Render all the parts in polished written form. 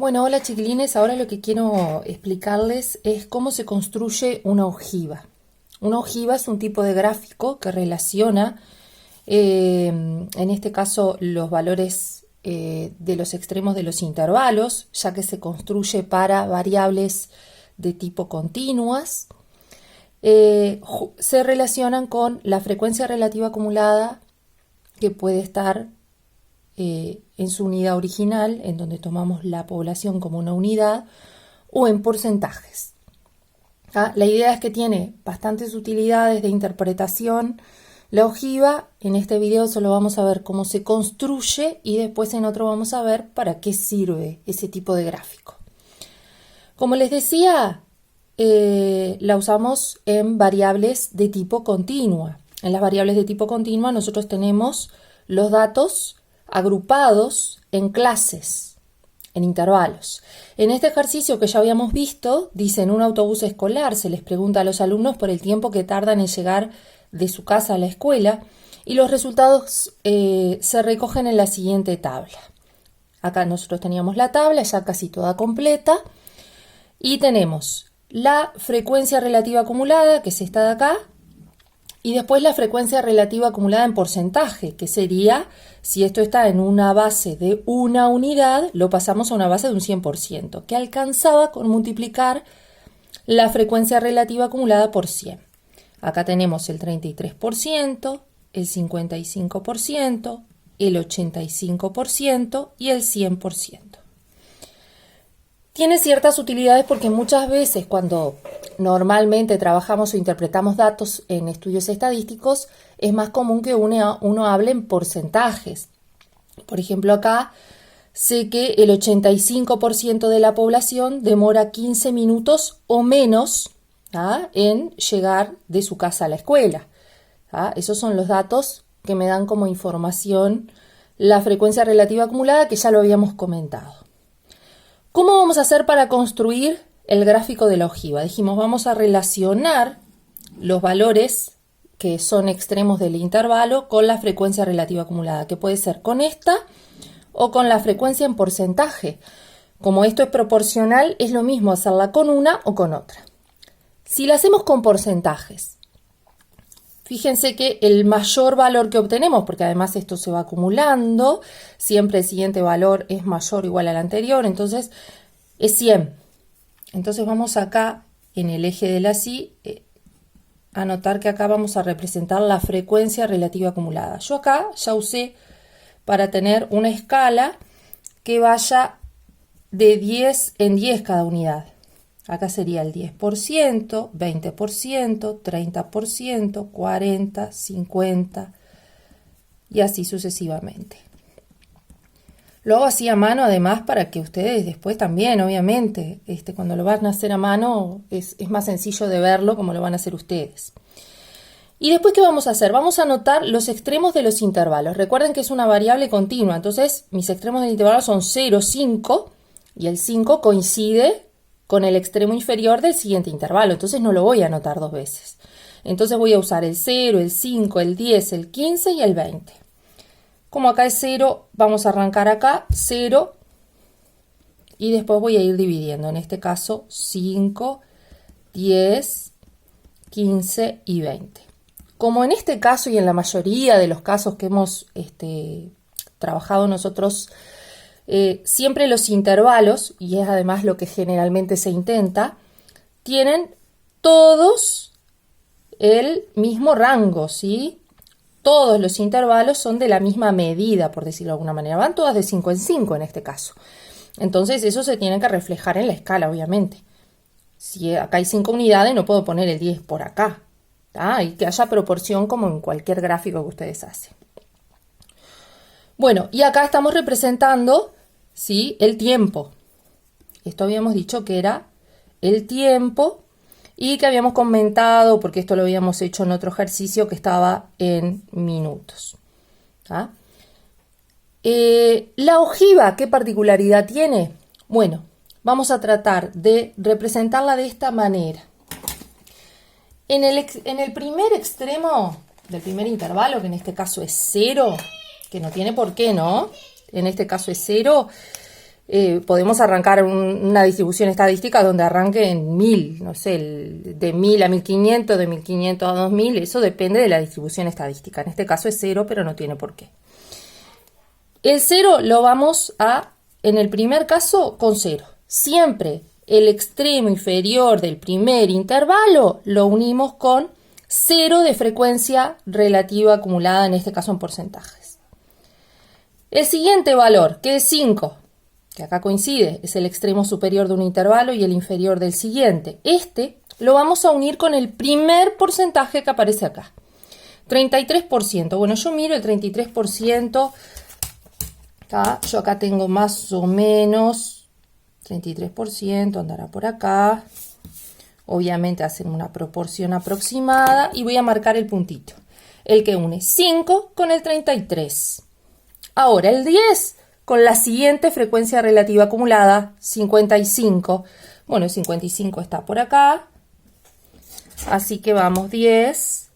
Bueno, hola chiquilines, ahora lo que quiero explicarles es cómo se construye una ojiva. Una ojiva es un tipo de gráfico que relaciona, en este caso, los valores de los extremos de los intervalos, ya que se construye para variables de tipo continuas. Se relacionan con la frecuencia relativa acumulada que puede estar en su unidad original, en donde tomamos la población como una unidad, o en porcentajes. La idea es que tiene bastantes utilidades de interpretación la ojiva. En este video solo vamos a ver cómo se construye y después en otro vamos a ver para qué sirve ese tipo de gráfico. Como les decía, la usamos en variables de tipo continua. En las variables de tipo continua nosotros tenemos los datos agrupados en clases, en intervalos. En este ejercicio que ya habíamos visto, dice: en un autobús escolar se les pregunta a los alumnos por el tiempo que tardan en llegar de su casa a la escuela, y los resultados se recogen en la siguiente tabla. Acá nosotros teníamos la tabla ya casi toda completa, y tenemos la frecuencia relativa acumulada, que es esta de acá, y después la frecuencia relativa acumulada en porcentaje, que sería, si esto está en una base de una unidad, lo pasamos a una base de un 100%, que alcanzaba con multiplicar la frecuencia relativa acumulada por 100. Acá tenemos el 33%, el 55%, el 85% y el 100%. Tiene ciertas utilidades porque muchas veces cuando normalmente trabajamos o interpretamos datos en estudios estadísticos, es más común que uno hable en porcentajes. Por ejemplo, acá sé que el 85% de la población demora 15 minutos o menos en llegar de su casa a la escuela. Esos son los datos que me dan como información la frecuencia relativa acumulada, que ya lo habíamos comentado. ¿Cómo vamos a hacer para construir el gráfico de la ojiva? Dijimos, vamos a relacionar los valores que son extremos del intervalo con la frecuencia relativa acumulada, que puede ser con esta o con la frecuencia en porcentaje. Como esto es proporcional, es lo mismo hacerla con una o con otra. Si la hacemos con porcentajes, fíjense que el mayor valor que obtenemos, porque además esto se va acumulando, siempre el siguiente valor es mayor o igual al anterior, entonces es 100. Entonces vamos acá en el eje de la Y, a notar que acá vamos a representar la frecuencia relativa acumulada. Yo acá ya usé para tener una escala que vaya de 10 en 10 cada unidad. Acá sería el 10%, 20%, 30%, 40%, 50% y así sucesivamente. Lo hago así a mano además para que ustedes después también, obviamente, cuando lo van a hacer a mano es más sencillo de verlo como lo van a hacer ustedes. Y después, ¿qué vamos a hacer? Vamos a anotar los extremos de los intervalos. Recuerden que es una variable continua, entonces mis extremos del intervalo son 0, 5 y el 5 coincide con el extremo inferior del siguiente intervalo, entonces no lo voy a anotar dos veces. Entonces voy a usar el 0, el 5, el 10, el 15 y el 20. Como acá es 0, vamos a arrancar acá 0 y después voy a ir dividiendo. En este caso 5, 10, 15 y 20. Como en este caso y en la mayoría de los casos que hemos trabajado nosotros, siempre los intervalos, y es además lo que generalmente se intenta, tienen todos el mismo rango, ¿sí? Todos los intervalos son de la misma medida, por decirlo de alguna manera. Van todas de 5 en 5 en este caso. Entonces eso se tiene que reflejar en la escala, obviamente. Si acá hay 5 unidades, no puedo poner el 10 por acá. Y que haya proporción como en cualquier gráfico que ustedes hacen. Bueno, y acá estamos representando, ¿sí?, el tiempo. Esto habíamos dicho que era el tiempo y que habíamos comentado, porque esto lo habíamos hecho en otro ejercicio, que estaba en minutos. La ojiva, ¿qué particularidad tiene? Bueno, vamos a tratar de representarla de esta manera. En el primer extremo del primer intervalo, que en este caso es 0, que no tiene por qué, ¿no? En este caso es 0, podemos arrancar una distribución estadística donde arranque en 1000, no sé, de 1000 a 1500, de 1500 a 2000, eso depende de la distribución estadística. En este caso es 0, pero no tiene por qué. El 0 lo vamos en el primer caso, con 0. Siempre el extremo inferior del primer intervalo lo unimos con 0 de frecuencia relativa acumulada, en este caso en porcentajes. El siguiente valor, que es 5, que acá coincide, es el extremo superior de un intervalo y el inferior del siguiente. Este lo vamos a unir con el primer porcentaje que aparece acá. 33%. Bueno, yo miro el 33%. Yo acá tengo más o menos 33%, andará por acá. Obviamente hacen una proporción aproximada y voy a marcar el puntito. El que une 5 con el 33. Ahora el 10 con la siguiente frecuencia relativa acumulada, 55. Bueno, el 55 está por acá. Así que vamos 10.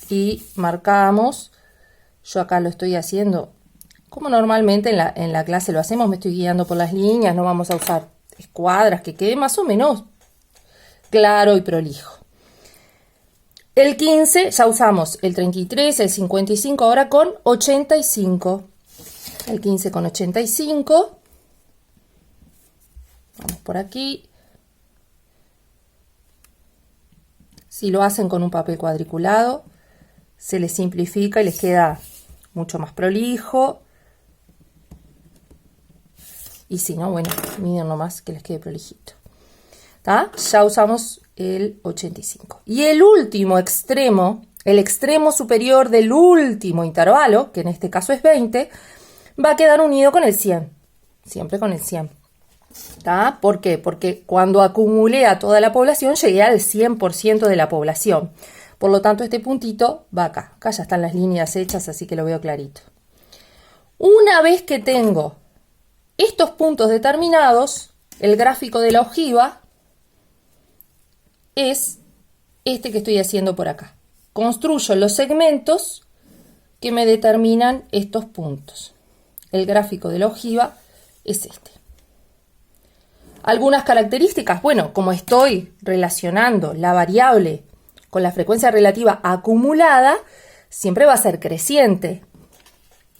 Y marcamos. Yo acá lo estoy haciendo como normalmente en la clase lo hacemos. Me estoy guiando por las líneas. No vamos a usar escuadras, que quede más o menos claro y prolijo. El 15 ya usamos el 33, el 55, ahora con 85. El 15 con 85. Vamos por aquí. Si lo hacen con un papel cuadriculado, se les simplifica y les queda mucho más prolijo. Y si no, bueno, miren nomás que les quede prolijito. ¿Tá? Ya usamos el 85. Y el último extremo, el extremo superior del último intervalo, que en este caso es 20, va a quedar unido con el 100. Siempre con el 100. ¿Tá? ¿Por qué? Porque cuando acumulé a toda la población, llegué al 100% de la población. Por lo tanto, este puntito va acá. Acá ya están las líneas hechas, así que lo veo clarito. Una vez que tengo estos puntos determinados, el gráfico de la ojiva es este que estoy haciendo por acá. Construyo los segmentos que me determinan estos puntos. El gráfico de la ojiva es este. Algunas características, bueno, como estoy relacionando la variable con la frecuencia relativa acumulada, siempre va a ser creciente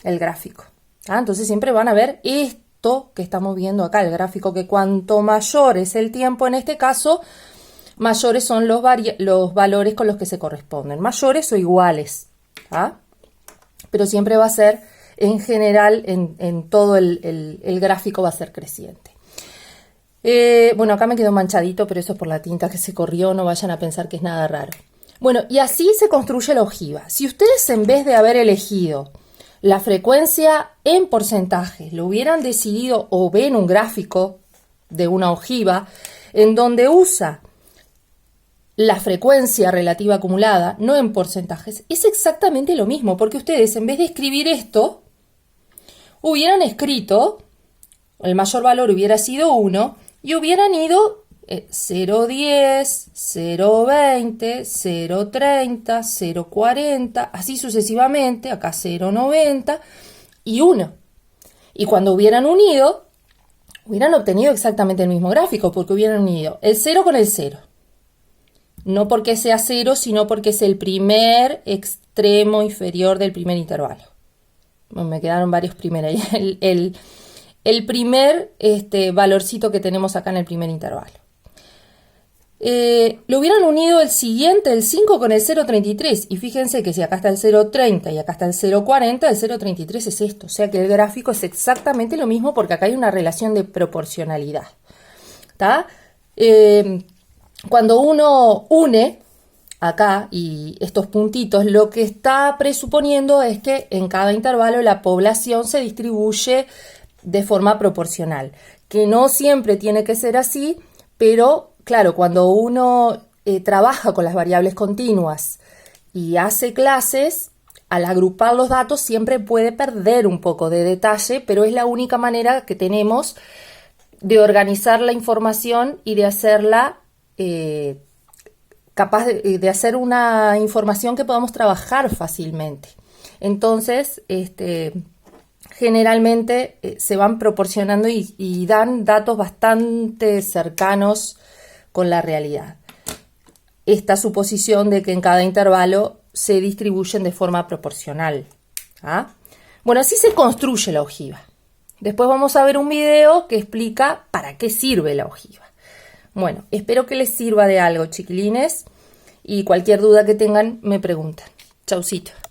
el gráfico. Entonces siempre van a ver esto que estamos viendo acá, el gráfico, que cuanto mayor es el tiempo en este caso, mayores son los valores con los que se corresponden, mayores o iguales. Pero siempre va a ser, en general, en todo el gráfico va a ser creciente. Bueno, acá me quedó manchadito, pero eso es por la tinta que se corrió, no vayan a pensar que es nada raro. Bueno, y así se construye la ojiva. Si ustedes, en vez de haber elegido la frecuencia en porcentajes, lo hubieran decidido, o ven un gráfico de una ojiva en donde usa la frecuencia relativa acumulada, no en porcentajes, es exactamente lo mismo, porque ustedes, en vez de escribir esto, hubieran escrito, el mayor valor hubiera sido 1, y hubieran ido 0,10, 0,20, 0,30, 0,40, así sucesivamente, acá 0,90 y 1. Y cuando hubieran unido, hubieran obtenido exactamente el mismo gráfico, porque hubieran unido el 0 con el 0. No porque sea 0, sino porque es el primer extremo inferior del primer intervalo. Bueno, me quedaron varios primeros ahí. El primer valorcito que tenemos acá en el primer intervalo. Lo hubieran unido el siguiente, el 5, con el 0,33. Y fíjense que si acá está el 0,30 y acá está el 0,40, el 0,33 es esto. O sea que el gráfico es exactamente lo mismo, porque acá hay una relación de proporcionalidad. ¿Tá? Cuando uno une acá y estos puntitos, lo que está presuponiendo es que en cada intervalo la población se distribuye de forma proporcional, que no siempre tiene que ser así, pero claro, cuando uno trabaja con las variables continuas y hace clases, al agrupar los datos siempre puede perder un poco de detalle, pero es la única manera que tenemos de organizar la información y de hacerla capaz de hacer una información que podamos trabajar fácilmente. Entonces, generalmente se van proporcionando y dan datos bastante cercanos con la realidad. Esta suposición de que en cada intervalo se distribuyen de forma proporcional. ¿Ah? Bueno, así se construye la ojiva. Después vamos a ver un video que explica para qué sirve la ojiva. Bueno, espero que les sirva de algo, chiquilines, y cualquier duda que tengan me preguntan. Chaucito.